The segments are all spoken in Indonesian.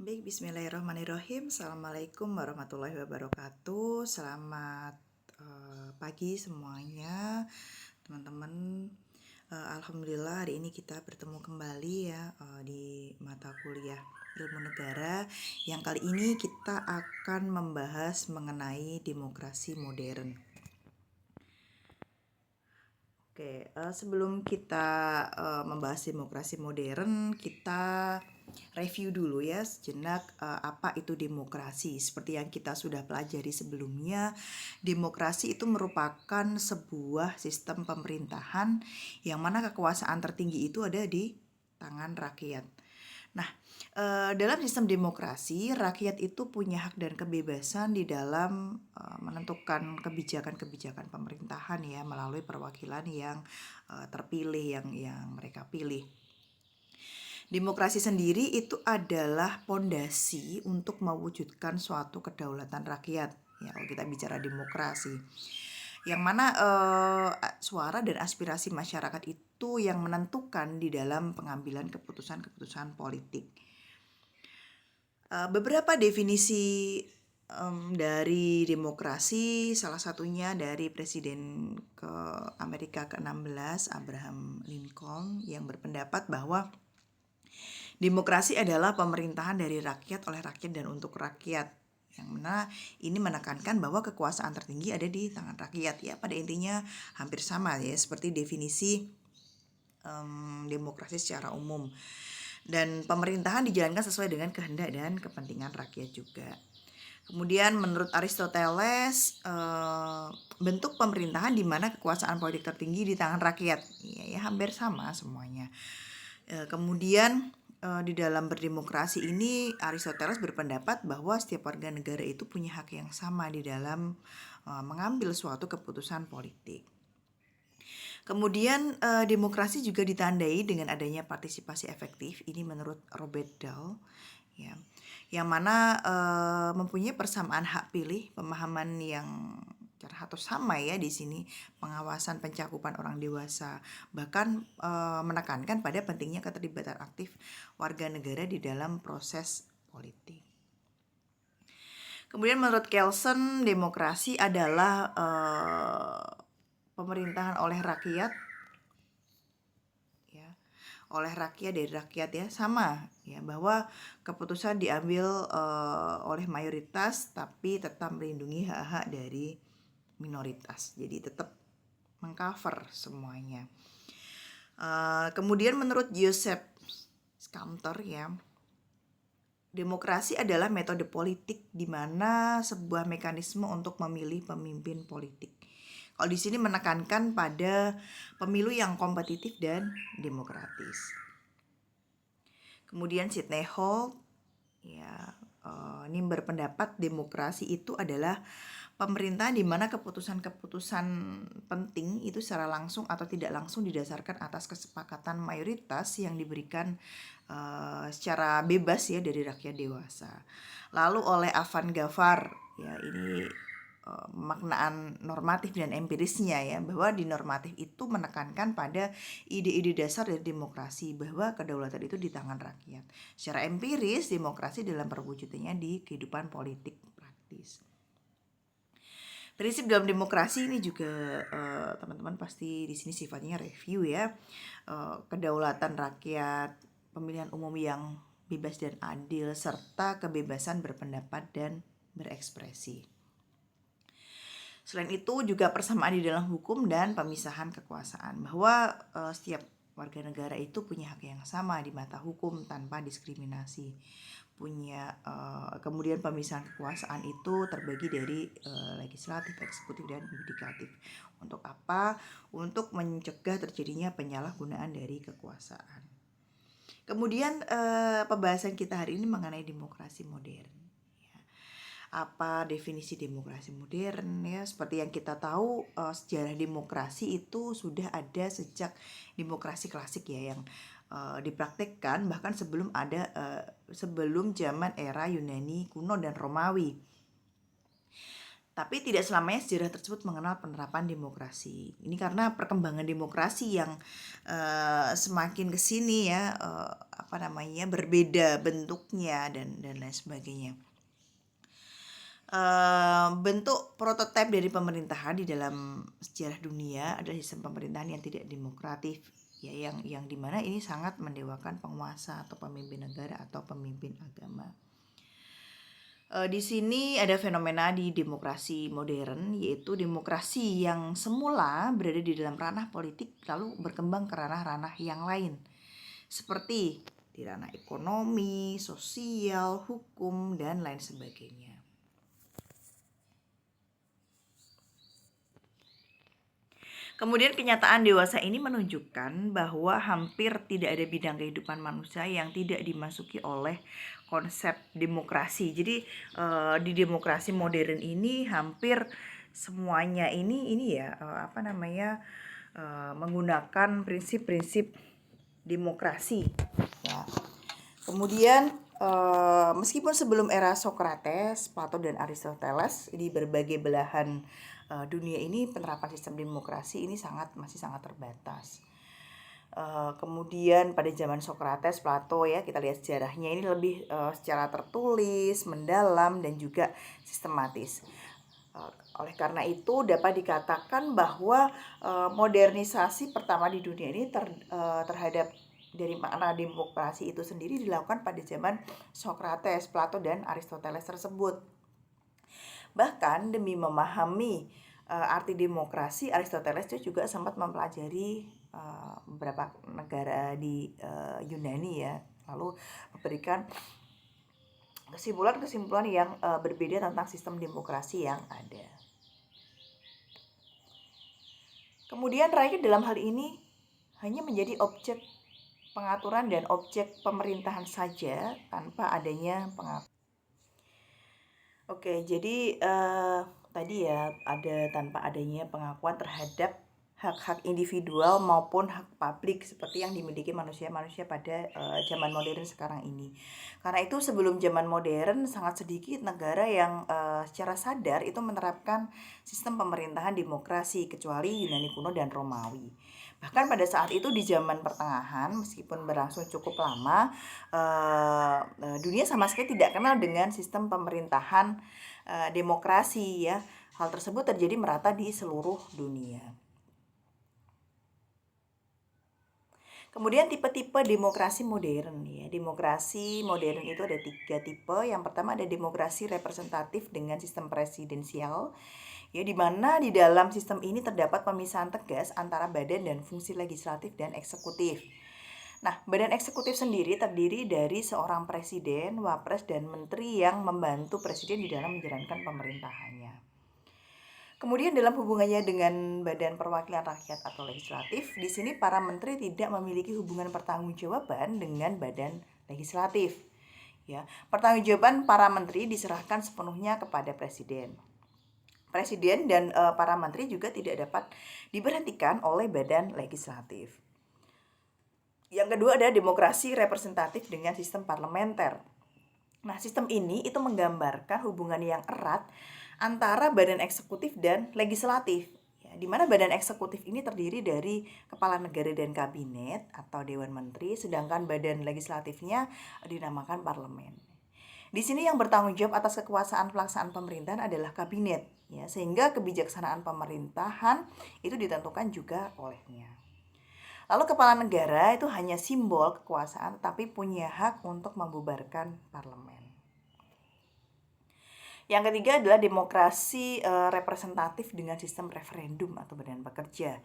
Baik, bismillahirrahmanirrahim. Assalamualaikum warahmatullahi wabarakatuh. Selamat pagi semuanya, teman-teman. Alhamdulillah hari ini kita bertemu kembali ya di mata kuliah Ilmu Negara. Yang kali ini kita akan membahas mengenai demokrasi modern. Oke, sebelum kita membahas demokrasi modern, kita review dulu ya sejenak apa itu demokrasi. Seperti yang kita sudah pelajari sebelumnya, demokrasi itu merupakan sebuah sistem pemerintahan yang mana kekuasaan tertinggi itu ada di tangan rakyat. Nah, dalam sistem demokrasi, rakyat itu punya hak dan kebebasan di dalam menentukan kebijakan-kebijakan pemerintahan ya melalui perwakilan yang terpilih yang mereka pilih. Demokrasi sendiri itu adalah pondasi untuk mewujudkan suatu kedaulatan rakyat. Ya, kalau kita bicara demokrasi, yang mana suara dan aspirasi masyarakat itu yang menentukan di dalam pengambilan keputusan-keputusan politik. Beberapa definisi dari demokrasi, salah satunya dari Presiden ke Amerika ke-16 Abraham Lincoln yang berpendapat bahwa demokrasi adalah pemerintahan dari rakyat, oleh rakyat, dan untuk rakyat. Yang mana ini menekankan bahwa kekuasaan tertinggi ada di tangan rakyat ya. Pada intinya hampir sama ya seperti definisi demokrasi secara umum. Dan pemerintahan dijalankan sesuai dengan kehendak dan kepentingan rakyat juga. Kemudian menurut Aristoteles, bentuk pemerintahan di mana kekuasaan politik tertinggi di tangan rakyat. Ya hampir sama semuanya. Kemudian di dalam berdemokrasi ini Aristoteles berpendapat bahwa setiap warga negara itu punya hak yang sama di dalam mengambil suatu keputusan politik. Kemudian demokrasi juga ditandai dengan adanya partisipasi efektif. Ini menurut Robert Dahl ya, yang mana mempunyai persamaan hak pilih, pemahaman yang atau sama ya di sini, pengawasan pencakupan orang dewasa, bahkan menekankan pada pentingnya keterlibatan aktif warga negara di dalam proses politik. Kemudian menurut Kelsen, demokrasi adalah pemerintahan oleh rakyat ya, oleh rakyat dari rakyat ya, sama ya, bahwa keputusan diambil oleh mayoritas tapi tetap melindungi hak-hak dari minoritas, jadi tetap mengcover semuanya. Kemudian menurut Joseph Scumter ya, demokrasi adalah metode politik di mana sebuah mekanisme untuk memilih pemimpin politik. Kalau di sini menekankan pada pemilu yang kompetitif dan demokratis. Kemudian Sidney Holt ya, ini berpendapat demokrasi itu adalah pemerintahan di mana keputusan-keputusan penting itu secara langsung atau tidak langsung didasarkan atas kesepakatan mayoritas yang diberikan secara bebas ya dari rakyat dewasa. Lalu oleh Avan Gavar ya, ini maknaan normatif dan empirisnya ya, bahwa di normatif itu menekankan pada ide-ide dasar dari demokrasi, bahwa kedaulatan itu di tangan rakyat. Secara empiris, demokrasi dalam perwujudannya di kehidupan politik praktis. Prinsip dalam demokrasi ini juga teman-teman pasti di sini sifatnya review ya. Kedaulatan rakyat, pemilihan umum yang bebas dan adil, serta kebebasan berpendapat dan berekspresi. Selain itu juga persamaan di dalam hukum dan pemisahan kekuasaan, bahwa setiap warga negara itu punya hak yang sama di mata hukum tanpa diskriminasi. Kemudian pemisahan kekuasaan itu terbagi dari legislatif, eksekutif, dan yudikatif. Untuk apa? Untuk mencegah terjadinya penyalahgunaan dari kekuasaan. Kemudian pembahasan kita hari ini mengenai demokrasi modern. Apa definisi demokrasi modern ya? Seperti yang kita tahu, sejarah demokrasi itu sudah ada sejak demokrasi klasik ya, yang dipraktikkan bahkan sebelum zaman era Yunani kuno dan Romawi. Tapi tidak selamanya sejarah tersebut mengenal penerapan demokrasi. Ini karena perkembangan demokrasi yang semakin kesini ya, berbeda bentuknya dan lain sebagainya. Bentuk prototipe dari pemerintahan di dalam sejarah dunia adalah sistem pemerintahan yang tidak demokratif, ya, yang dimana ini sangat mendewakan penguasa atau pemimpin negara atau pemimpin agama. Di sini ada fenomena di demokrasi modern, yaitu demokrasi yang semula berada di dalam ranah politik lalu berkembang ke ranah-ranah yang lain, seperti di ranah ekonomi, sosial, hukum, dan lain sebagainya. Kemudian kenyataan dewasa ini menunjukkan bahwa hampir tidak ada bidang kehidupan manusia yang tidak dimasuki oleh konsep demokrasi. Jadi di demokrasi modern ini hampir semuanya ini menggunakan prinsip-prinsip demokrasi. Ya. Kemudian meskipun sebelum era Socrates, Plato dan Aristoteles di berbagai belahan dunia ini penerapan sistem demokrasi ini masih sangat terbatas. Kemudian pada zaman Socrates, Plato ya, kita lihat sejarahnya ini lebih secara tertulis, mendalam dan juga sistematis. Oleh karena itu dapat dikatakan bahwa modernisasi pertama di dunia ini terhadap dari makna demokrasi itu sendiri dilakukan pada zaman Socrates, Plato dan Aristoteles tersebut. Bahkan demi memahami arti demokrasi, Aristoteles itu juga sempat mempelajari beberapa negara di Yunani ya, lalu memberikan kesimpulan-kesimpulan yang berbeda tentang sistem demokrasi yang ada. Kemudian rakyat dalam hal ini hanya menjadi objek pengaturan dan objek pemerintahan saja tanpa adanya pengaturan. Oke, jadi tadi ya ada tanpa adanya pengakuan terhadap hak-hak individual maupun hak publik seperti yang dimiliki manusia-manusia pada zaman modern sekarang ini. Karena itu sebelum zaman modern sangat sedikit negara yang secara sadar itu menerapkan sistem pemerintahan demokrasi kecuali Yunani kuno dan Romawi. Bahkan pada saat itu di zaman pertengahan meskipun berlangsung cukup lama, dunia sama sekali tidak kenal dengan sistem pemerintahan demokrasi ya. Hal tersebut terjadi merata di seluruh dunia. Kemudian tipe-tipe demokrasi modern ya. Demokrasi modern itu ada 3 tipe. Yang pertama ada demokrasi representatif dengan sistem presidensial. Ya, di mana di dalam sistem ini terdapat pemisahan tegas antara badan dan fungsi legislatif dan eksekutif. Nah, badan eksekutif sendiri terdiri dari seorang presiden, wapres, dan menteri yang membantu presiden di dalam menjalankan pemerintahannya. Kemudian dalam hubungannya dengan badan perwakilan rakyat atau legislatif, di sini para menteri tidak memiliki hubungan pertanggungjawaban dengan badan legislatif. Ya, pertanggungjawaban para menteri diserahkan sepenuhnya kepada presiden. Presiden dan para menteri juga tidak dapat diberhentikan oleh badan legislatif. Yang kedua ada demokrasi representatif dengan sistem parlementer. Nah, sistem ini itu menggambarkan hubungan yang erat antara badan eksekutif dan legislatif. Ya, di mana badan eksekutif ini terdiri dari kepala negara dan kabinet atau dewan menteri, sedangkan badan legislatifnya dinamakan parlemen. Di sini yang bertanggung jawab atas kekuasaan pelaksanaan pemerintahan adalah kabinet, ya, sehingga kebijaksanaan pemerintahan itu ditentukan juga olehnya. Lalu kepala negara itu hanya simbol kekuasaan, tapi punya hak untuk membubarkan parlemen. Yang ketiga adalah demokrasi representatif dengan sistem referendum atau badan pekerja,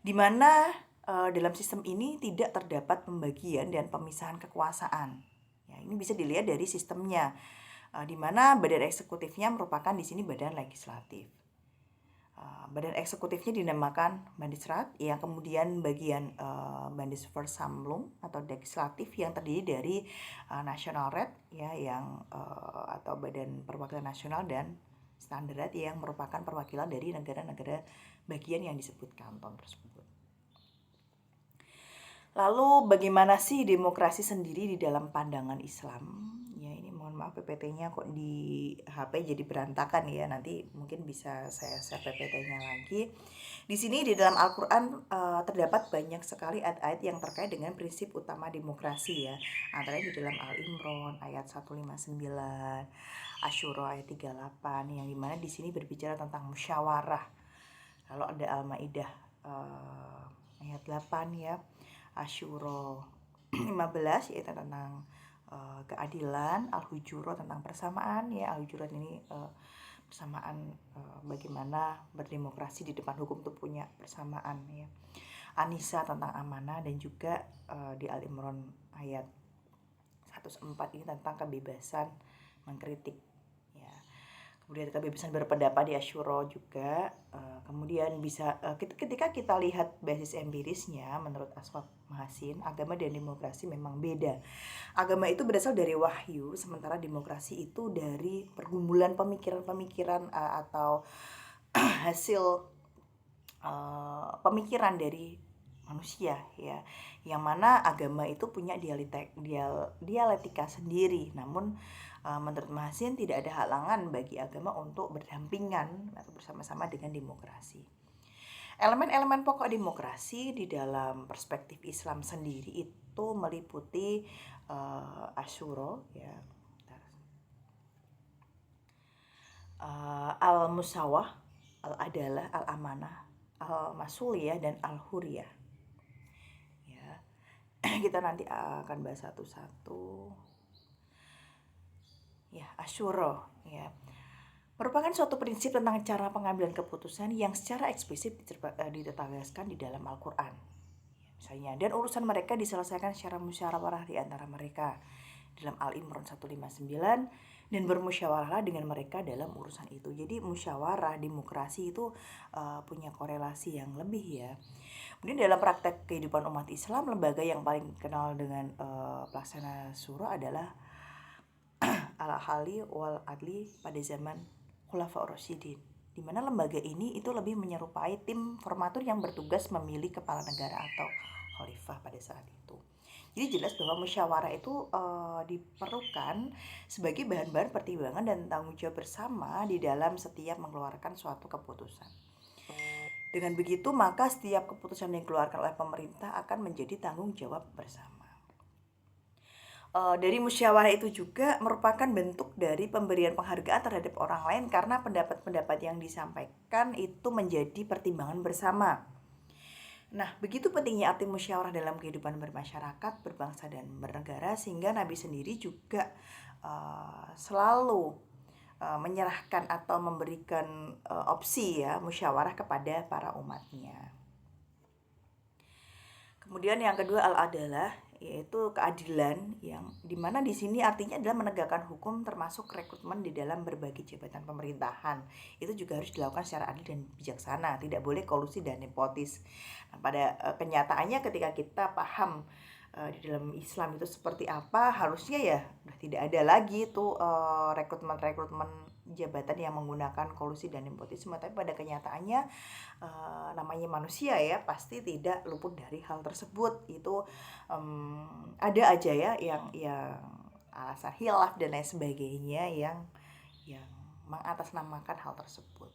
di mana dalam sistem ini tidak terdapat pembagian dan pemisahan kekuasaan. Ya, ini bisa dilihat dari sistemnya, di mana badan eksekutifnya merupakan di sini badan legislatif. Badan eksekutifnya dinamakan Bundesrat, yang kemudian bagian Bundesversammlung atau legislatif yang terdiri dari Nationalrat ya yang atau badan perwakilan nasional dan Ständerat yang merupakan perwakilan dari negara-negara bagian yang disebut kanton tersebut. Lalu bagaimana sih demokrasi sendiri di dalam pandangan Islam? Ya, ini mohon maaf PPT-nya kok di HP jadi berantakan ya. Nanti mungkin bisa saya share PPT-nya lagi. Di sini di dalam Al-Qur'an terdapat banyak sekali ayat-ayat yang terkait dengan prinsip utama demokrasi ya. Antara di dalam Al-Imran ayat 159, Asy-Syura ayat 38 yang dimana di sini berbicara tentang musyawarah. Lalu ada Al-Maidah ayat 8 ya, Asy-Syura 15 yaitu tentang keadilan, Al-Hujurat tentang persamaan ya. Al-Hujurat ini persamaan, bagaimana berdemokrasi di depan hukum itu punya persamaan ya. An-Nisa tentang amanah, dan juga di Al-Imran ayat 104 ini tentang kebebasan mengkritik ya. Kemudian kebebasan berpendapat di Asy-Syura juga. Kemudian bisa ketika kita lihat basis empirisnya, menurut Aswad Mahasin, agama dan demokrasi memang beda. Agama itu berasal dari wahyu, sementara demokrasi itu dari pergumulan pemikiran-pemikiran atau hasil pemikiran dari manusia ya. Yang mana agama itu punya dialektika sendiri. Namun menurut Mahasin tidak ada halangan bagi agama untuk berdampingan atau bersama-sama dengan demokrasi. Elemen-elemen pokok demokrasi di dalam perspektif Islam sendiri itu meliputi Asy-Syura ya, Al-Musawah, Al-Adalah, Al-Amanah, Al-Masuliyah, dan Al-Huriyah ya. Kita nanti akan bahas satu-satu ya. Asy-Syura ya merupakan suatu prinsip tentang cara pengambilan keputusan yang secara eksplisit ditegaskan di dalam Al-Qur'an. Misalnya, dan urusan mereka diselesaikan secara musyawarah di antara mereka dalam Al-Imran 159, dan bermusyawarahlah dengan mereka dalam urusan itu. Jadi musyawarah, demokrasi itu punya korelasi yang lebih ya. Kemudian dalam praktek kehidupan umat Islam, lembaga yang paling kenal dengan pelaksana syura adalah Al-Ahli wal Adli pada zaman Khulafaur Rasyidin, di mana lembaga ini itu lebih menyerupai tim formatur yang bertugas memilih kepala negara atau khalifah pada saat itu. Jadi jelas bahwa musyawarah itu diperlukan sebagai bahan-bahan pertimbangan dan tanggung jawab bersama di dalam setiap mengeluarkan suatu keputusan. Dengan begitu, maka setiap keputusan yang dikeluarkan oleh pemerintah akan menjadi tanggung jawab bersama. Dari musyawarah itu juga merupakan bentuk dari pemberian penghargaan terhadap orang lain karena pendapat-pendapat yang disampaikan itu menjadi pertimbangan bersama. Nah, begitu pentingnya arti musyawarah dalam kehidupan bermasyarakat, berbangsa, dan bernegara, sehingga Nabi sendiri juga selalu menyerahkan atau memberikan opsi ya musyawarah kepada para umatnya. Kemudian yang kedua al-adalah, yaitu keadilan, yang dimana di sini artinya adalah menegakkan hukum termasuk rekrutmen di dalam berbagai jabatan pemerintahan. Itu juga harus dilakukan secara adil dan bijaksana, tidak boleh kolusi dan nepotis. Nah, pada kenyataannya ketika kita paham di dalam Islam itu seperti apa, harusnya ya udah tidak ada lagi tuh rekrutmen jabatan yang menggunakan kolusi dan nepotisme. Tapi pada kenyataannya namanya manusia ya, pasti tidak luput dari hal tersebut. Itu ada aja ya yang alasan hilaf dan lain sebagainya yang mengatasnamakan hal tersebut.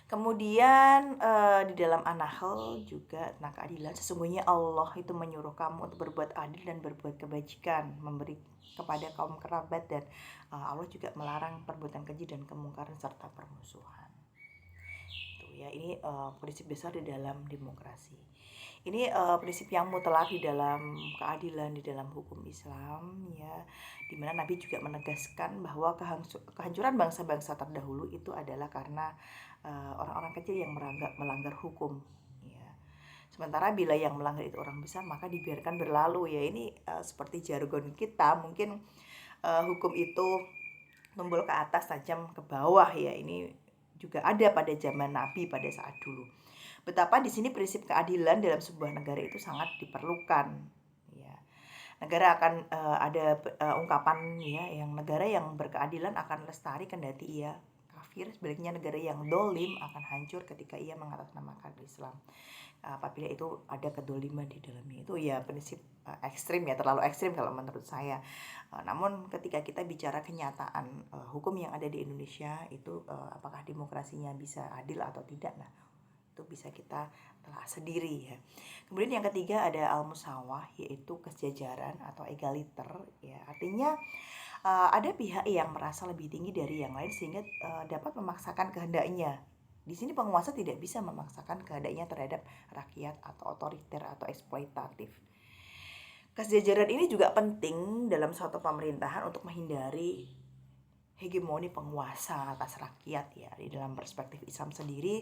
Kemudian di dalam An-Nahl juga tentang keadilan, sesungguhnya Allah itu menyuruh kamu untuk berbuat adil dan berbuat kebajikan, memberi kepada kaum kerabat, dan Allah juga melarang perbuatan keji dan kemungkaran serta permusuhan. Itu ya, ini prinsip besar di dalam demokrasi. Ini prinsip yang mutlak di dalam keadilan di dalam hukum Islam ya, dimana Nabi juga menegaskan bahwa kehancuran bangsa-bangsa terdahulu itu adalah karena orang-orang kecil yang melanggar hukum ya. Sementara bila yang melanggar itu orang besar, maka dibiarkan berlalu ya. Ini seperti jargon kita, mungkin hukum itu tumbul ke atas, tajam ke bawah ya. Ini juga ada pada zaman Nabi pada saat dulu. Betapa di sini prinsip keadilan dalam sebuah negara itu sangat diperlukan ya. Negara akan ada ungkapan ya, yang negara yang berkeadilan akan lestari kendati ia kafir. kafir, sebaliknya negara yang dolim akan hancur ketika ia mengatasnamakan Islam. Apabila itu ada kedoliman di dalamnya, itu ya prinsip ekstrim ya, terlalu ekstrim kalau menurut saya. Namun ketika kita bicara kenyataan hukum yang ada di Indonesia itu, apakah demokrasinya bisa adil atau tidak, nah itu bisa kita telah sendiri ya. Kemudian yang ketiga ada al-musawah, yaitu kesejajaran atau egaliter ya. Artinya ada pihak yang merasa lebih tinggi dari yang lain sehingga dapat memaksakan kehendaknya. Di sini penguasa tidak bisa memaksakan kehendaknya terhadap rakyat atau otoriter atau eksploitatif. Kesejajaran ini juga penting dalam suatu pemerintahan untuk menghindari hegemoni penguasa atas rakyat ya. Di dalam perspektif Islam sendiri,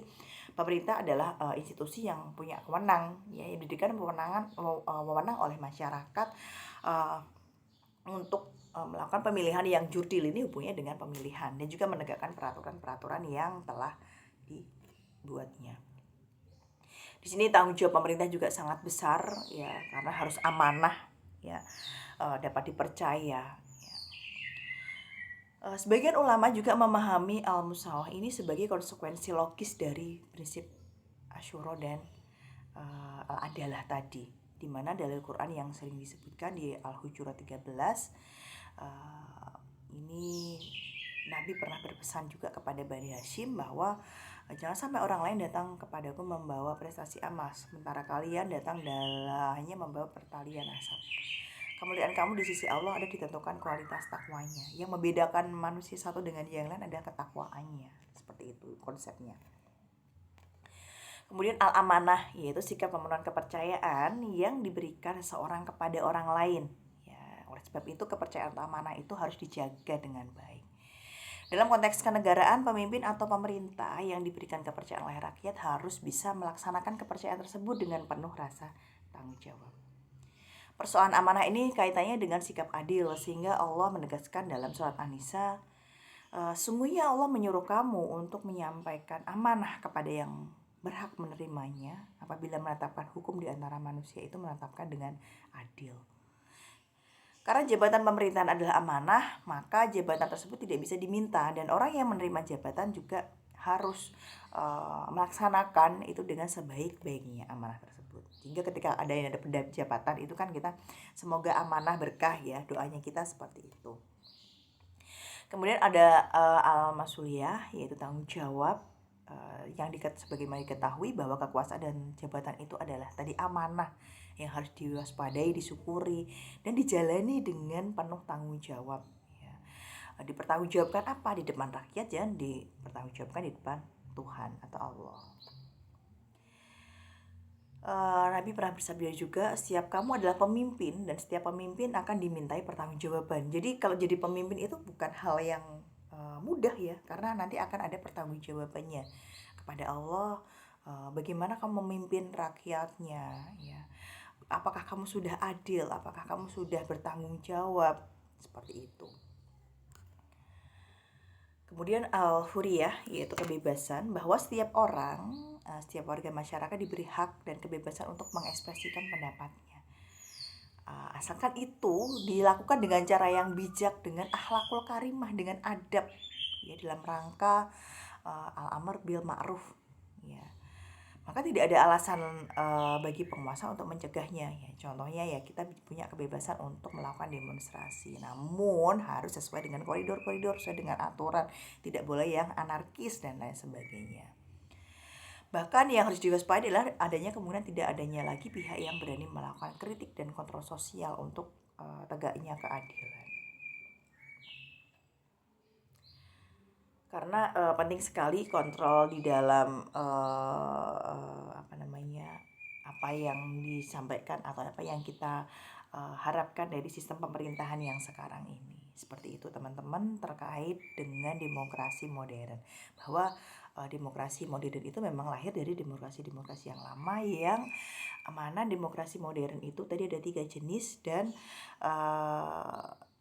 pemerintah adalah institusi yang punya kewenang ya, yang diberikan wewenang oleh masyarakat untuk melakukan pemilihan yang jurdil. Ini hubungannya dengan pemilihan dan juga menegakkan peraturan-peraturan yang telah dibuatnya. Di sini tanggung jawab pemerintah juga sangat besar ya, karena harus amanah ya, dapat dipercaya. Sebagian ulama juga memahami al-musawah ini sebagai konsekuensi logis dari prinsip asyura dan al-adalah tadi, di mana dalil Quran yang sering disebutkan di Al-Hujurat 13 ini Nabi pernah berpesan juga kepada Bani Hashim bahwa jangan sampai orang lain datang kepadaku membawa prestasi emas, sementara kalian datang hanya membawa pertalian nasab. Kemuliaan kamu di sisi Allah ada ditentukan kualitas takwanya. Yang membedakan manusia satu dengan yang lain adalah ketakwaannya. Seperti itu konsepnya. Kemudian al-amanah, yaitu sikap pemenuhan kepercayaan yang diberikan seseorang kepada orang lain. Ya, oleh sebab itu kepercayaan amanah itu harus dijaga dengan baik. Dalam konteks kenegaraan, pemimpin atau pemerintah yang diberikan kepercayaan oleh rakyat harus bisa melaksanakan kepercayaan tersebut dengan penuh rasa tanggung jawab. Persoalan amanah ini kaitannya dengan sikap adil, sehingga Allah menegaskan dalam surat An-Nisa, sungguhnya Allah menyuruh kamu untuk menyampaikan amanah kepada yang berhak menerimanya. Apabila menetapkan hukum di antara manusia itu menetapkan dengan adil. Karena jabatan pemerintahan adalah amanah, maka jabatan tersebut tidak bisa diminta, dan orang yang menerima jabatan juga harus melaksanakan itu dengan sebaik-baiknya amanah tersebut. Sehingga ketika ada jabatan itu kan kita semoga amanah berkah ya, doanya kita seperti itu. Kemudian ada al-masuliyah, yaitu tanggung jawab yang sebagaimana diketahui bahwa kekuasaan dan jabatan itu adalah tadi amanah yang harus diwaspadai, disyukuri, dan dijalani dengan penuh tanggung jawab ya. Dipertanggungjawabkan apa? Di depan rakyat ya, dipertanggungjawabkan di depan Tuhan atau Allah. Nabi pernah bersabda juga, setiap kamu adalah pemimpin dan setiap pemimpin akan dimintai pertanggungjawaban. Jadi kalau jadi pemimpin itu bukan hal yang mudah ya, karena nanti akan ada pertanggungjawabannya kepada Allah. Bagaimana kamu memimpin rakyatnya ya, apakah kamu sudah adil, apakah kamu sudah bertanggung jawab, seperti itu. Kemudian al-huriyah, yaitu kebebasan, bahwa setiap orang, setiap warga masyarakat diberi hak dan kebebasan untuk mengekspresikan pendapatnya. Asalkan itu dilakukan dengan cara yang bijak, dengan akhlakul karimah, dengan adab ya, dalam rangka al-amr bil ma'ruf ya. Maka tidak ada alasan bagi penguasa untuk mencegahnya ya. Contohnya ya, kita punya kebebasan untuk melakukan demonstrasi, namun harus sesuai dengan koridor-koridor, sesuai dengan aturan, tidak boleh yang anarkis dan lain sebagainya. Bahkan yang harus diwaspadai adalah adanya kemungkinan tidak adanya lagi pihak yang berani melakukan kritik dan kontrol sosial untuk tegaknya keadilan. Karena penting sekali kontrol di dalam apa yang disampaikan atau apa yang kita harapkan dari sistem pemerintahan yang sekarang ini. Seperti itu teman-teman, terkait dengan demokrasi modern, bahwa demokrasi modern itu memang lahir dari demokrasi yang lama, yang mana demokrasi modern itu tadi ada 3 jenis, dan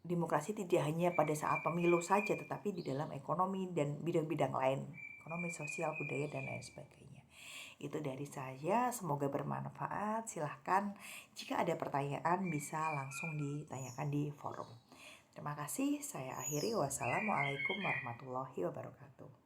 demokrasi tidak hanya pada saat pemilu saja, tetapi di dalam ekonomi dan bidang-bidang lain, ekonomi, sosial, budaya, dan lain sebagainya. Itu dari saya, semoga bermanfaat. Silahkan jika ada pertanyaan bisa langsung ditanyakan di forum. Terima kasih, saya akhiri. Wassalamualaikum warahmatullahi wabarakatuh.